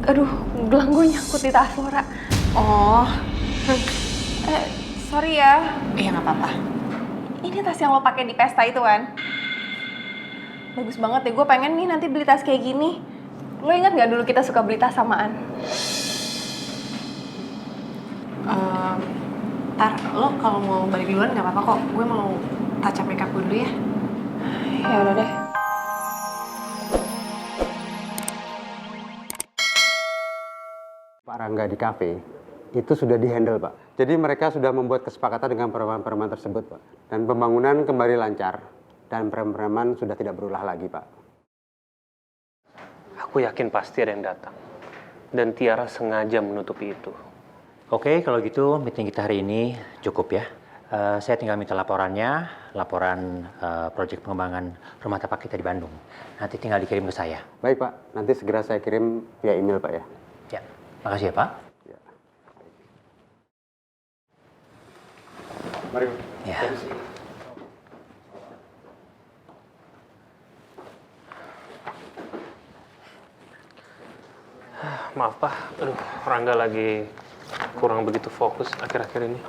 Aduh, gelang gue nyangkut di tas Laura. Oh, Sorry ya. iya nggak apa-apa. Ini tas yang lo pakai di pesta itu kan? Bagus banget deh, gue pengen nih nanti beli tas kayak gini. Lo ingat nggak dulu kita suka beli tas samaan? Tar, lo kalau mau balik duluan nggak apa-apa kok. Gue mau touch up makeup gue dulu ya. Ya udah deh. Pak Rangga di kafe itu sudah dihandle, Pak. Jadi mereka sudah membuat kesepakatan dengan preman-preman tersebut, Pak. Dan pembangunan kembali lancar dan preman-preman sudah tidak berulah lagi, Pak. Aku yakin pasti ada yang datang. Dan Tiara sengaja menutupi itu. Oke, kalau gitu meeting kita hari ini cukup ya. Saya tinggal minta laporannya, laporan proyek pengembangan rumah tapak kita di Bandung. Nanti tinggal dikirim ke saya. Baik, Pak. Nanti segera saya kirim via email, Pak ya. Ya, makasih ya Pak. Ya. Mari, Pak. Ya. Maaf Pak, aduh Rangga lagi kurang begitu fokus akhir-akhir ini.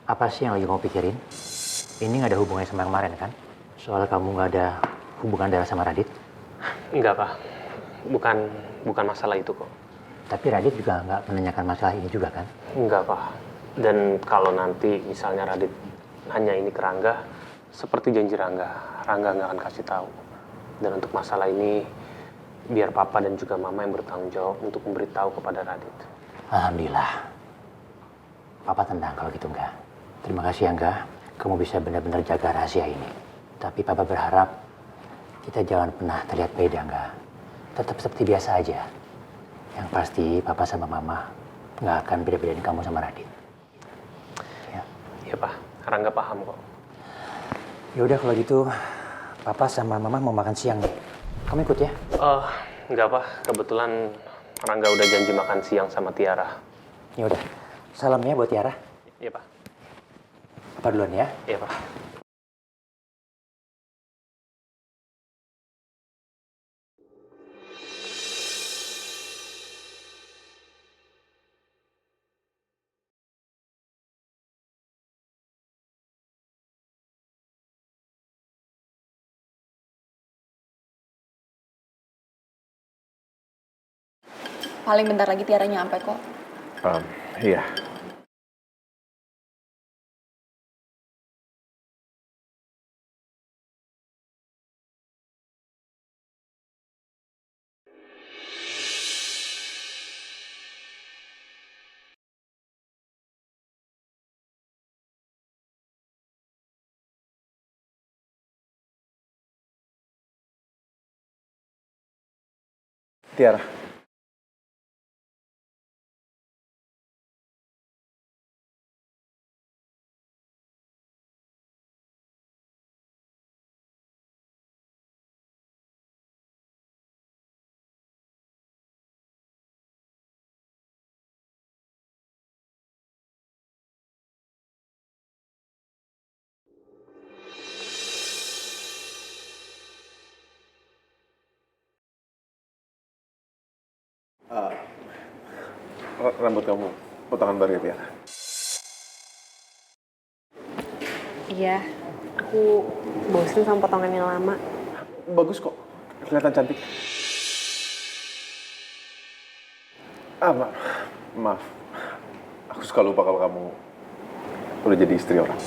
Apa sih yang lagi kamu pikirin? Ini nggak ada hubungannya sama yang kemarin kan? Soal kamu nggak ada hubungan darah sama Radit. Enggak Pak, bukan masalah itu kok. Tapi Radit juga nggak menanyakan masalah ini juga kan? Enggak Pak, dan kalau nanti misalnya Radit nanya ini ke Rangga, seperti janji Rangga nggak akan kasih tahu. Dan untuk masalah ini, biar Papa dan juga Mama yang bertanggung jawab untuk memberitahu kepada Radit. Alhamdulillah. Papa tenang kalau gitu enggak. Terima kasih Angga, kamu bisa benar-benar jaga rahasia ini. Tapi Papa berharap kita jangan pernah terlihat beda, Angga. Tetap seperti biasa aja. Yang pasti Papa sama Mama nggak akan beda-bedain kamu sama Radit. Ya. Iya Pak, Rangga paham kok. Ya udah kalau gitu, Papa sama Mama mau makan siang nih. Kamu ikut ya? Enggak Pak, kebetulan Rangga udah janji makan siang sama Tiara. Ya udah. Salamnya buat Tiara. Iya Pak. Papa duluan ya. Iya Pak. Paling bentar lagi Tiara nyampe kok. Iya. Tiara. Rambut kamu potongan baru ya, Tiara? Iya, aku bosen sama potongan yang lama. Bagus kok, kelihatan cantik. Maaf. Aku suka lupa kalau kamu udah jadi istri orang.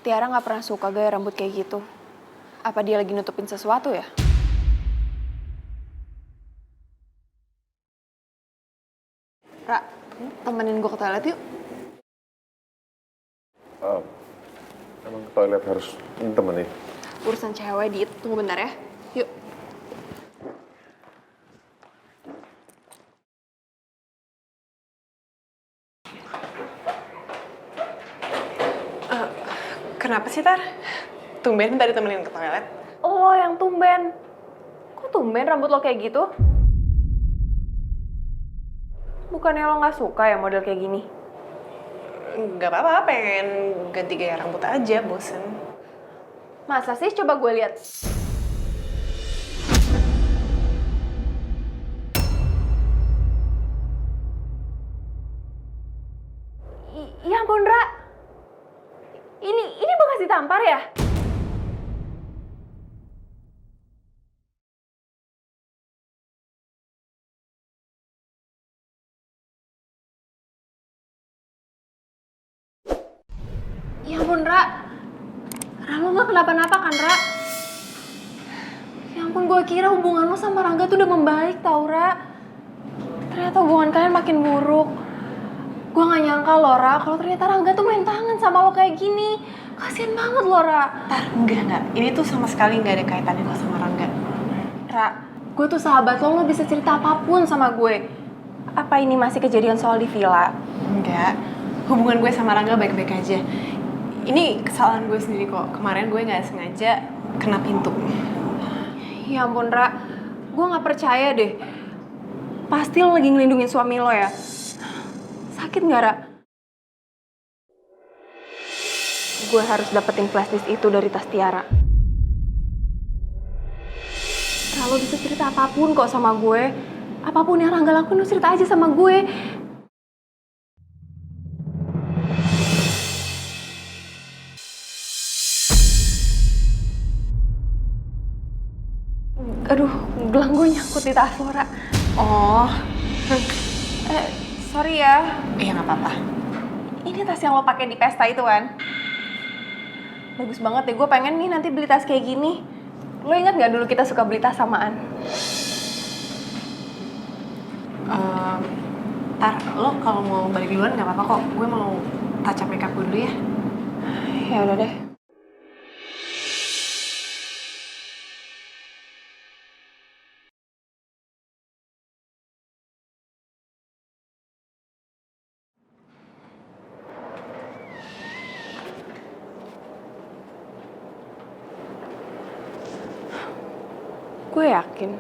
Tiara nggak pernah suka gaya rambut kayak gitu. Apa dia lagi nutupin sesuatu ya? Ra, temenin gue ke toilet yuk. Emang ke toilet harus temenin? Urusan cewek, Dit. Tunggu bentar ya. Yuk. Kenapa sih, Tar? Tumben tadi temenin ke toilet. Oh, yang tumben. Kok tumben rambut lo kayak gitu? Bukannya lo nggak suka ya model kayak gini? Nggak apa-apa, pengen ganti gaya rambut aja, bosen. Masa sih? Coba gue lihat. Ya ampun, Ra. Ini bekas ditampar ya? Ya ampun, Ra. Ra, lo gak kenapa-napa kan, Ra? Ya ampun, gue kira hubungan lo sama Rangga tuh udah membaik tau, Ra. Ternyata hubungan kalian makin buruk. Gue gak nyangka loh, Ra, kalau ternyata Rangga tuh main tangan sama lo kayak gini. Kasian banget loh, Ra. Enggak. Ini tuh sama sekali nggak ada kaitannya kok sama Rangga. Ra, gue tuh sahabat lo bisa cerita apapun sama gue. Apa ini masih kejadian soal di villa? Enggak. Hubungan gue sama Rangga baik-baik aja. Ini kesalahan gue sendiri kok. Kemarin gue nggak sengaja kena pintu. Ya ampun, Ra. Gue gak percaya deh. Pasti lo lagi ngelindungin suami lo ya? Sakit gak, Ra? Gue harus dapetin flashdisk itu dari tas Tiara. Ra, lo bisa cerita apapun kok sama gue. Apapun yang Rangga lakuin, lo cerita aja sama gue. Aduh, gelang gue nyangkut di tas lo, Ra. Oh, Sorry ya. iya nggak apa-apa. Ini tas yang lo pakai di pesta itu kan? Bagus banget deh, gue pengen nih nanti beli tas kayak gini. Lo ingat gak dulu kita suka beli tas samaan? Tar, lo kalau mau balik duluan nggak apa-apa kok. Gue mau touch up makeup gue dulu ya. Ya udah deh. Gue yakin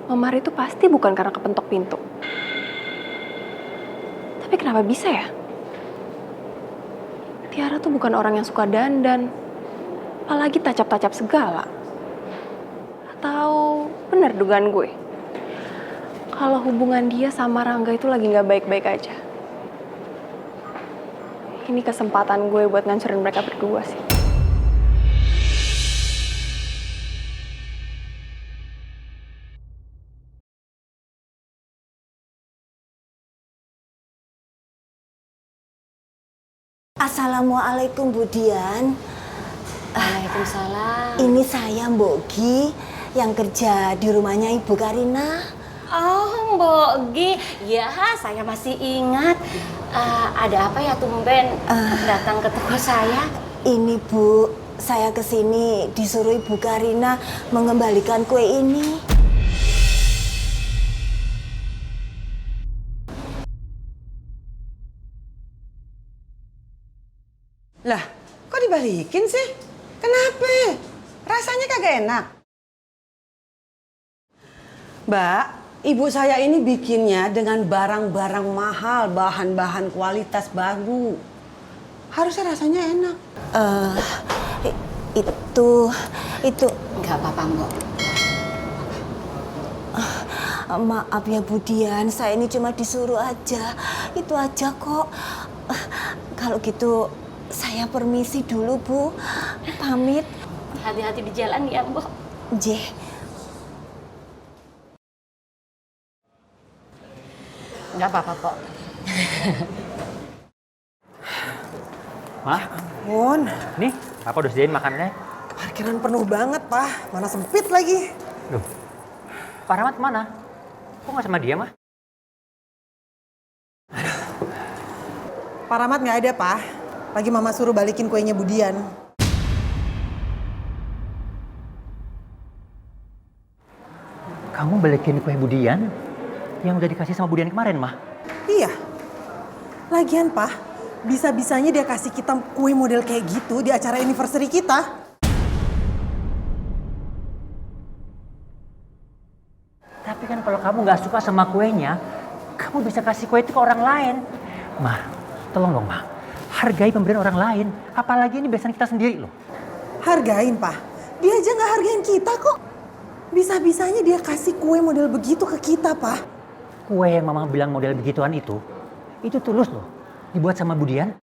Omar itu pasti bukan karena kepentok pintu. Tapi kenapa bisa ya? Tiara tuh bukan orang yang suka dandan. Apalagi tacap-tacap segala. Atau bener dugaan gue? Kalau hubungan dia sama Rangga itu lagi gak baik-baik aja. Ini kesempatan gue buat ngancurin mereka berdua sih. Assalamualaikum Bu Dian. Waalaikumsalam. Ini saya Mbok Gi yang kerja di rumahnya Ibu Karina. Oh, Mbok Gi. Ya, saya masih ingat. Ada apa ya tumben datang ke toko saya? Ini Bu, saya kesini disuruh Ibu Karina mengembalikan kue ini. Lah, kok dibalikin sih? Kenapa? Rasanya kagak enak. Mbak, ibu saya ini bikinnya dengan barang-barang mahal, bahan-bahan kualitas baru. Harusnya rasanya enak. Itu Enggak apa-apa, Mbok. maaf ya Bu Dian, saya ini cuma disuruh aja. Itu aja kok. Kalau gitu saya permisi dulu Bu. Pamit. Hati-hati di jalan ya, Mbok. Jeh. Enggak apa-apa kok. Ma, Mun, nih, Papa udah sediain makanannya. parkiran penuh banget, Pak. Mana sempit lagi. Loh, Pak Rahmat mana? Kok nggak sama dia, mah? Pak Rahmat nggak ada, Pak. Lagi Mama suruh balikin kuenya Bu Dian. Kamu balikin kue Budian yang udah dikasih sama Budian kemarin, mah? Iya. Lagian, Pak, bisa-bisanya dia kasih kita kue model kayak gitu di acara anniversary kita. Tapi kan kalau kamu nggak suka sama kuenya, kamu bisa kasih kue itu ke orang lain. Mah, tolong dong, mah. Hargai pemberian orang lain. Apalagi ini besaran kita sendiri loh. Hargain, Pak. Dia aja nggak hargain kita kok. Bisa-bisanya dia kasih kue model begitu ke kita, Pak. Kue yang mama bilang model begituan itu tulus loh. Dibuat sama Budian.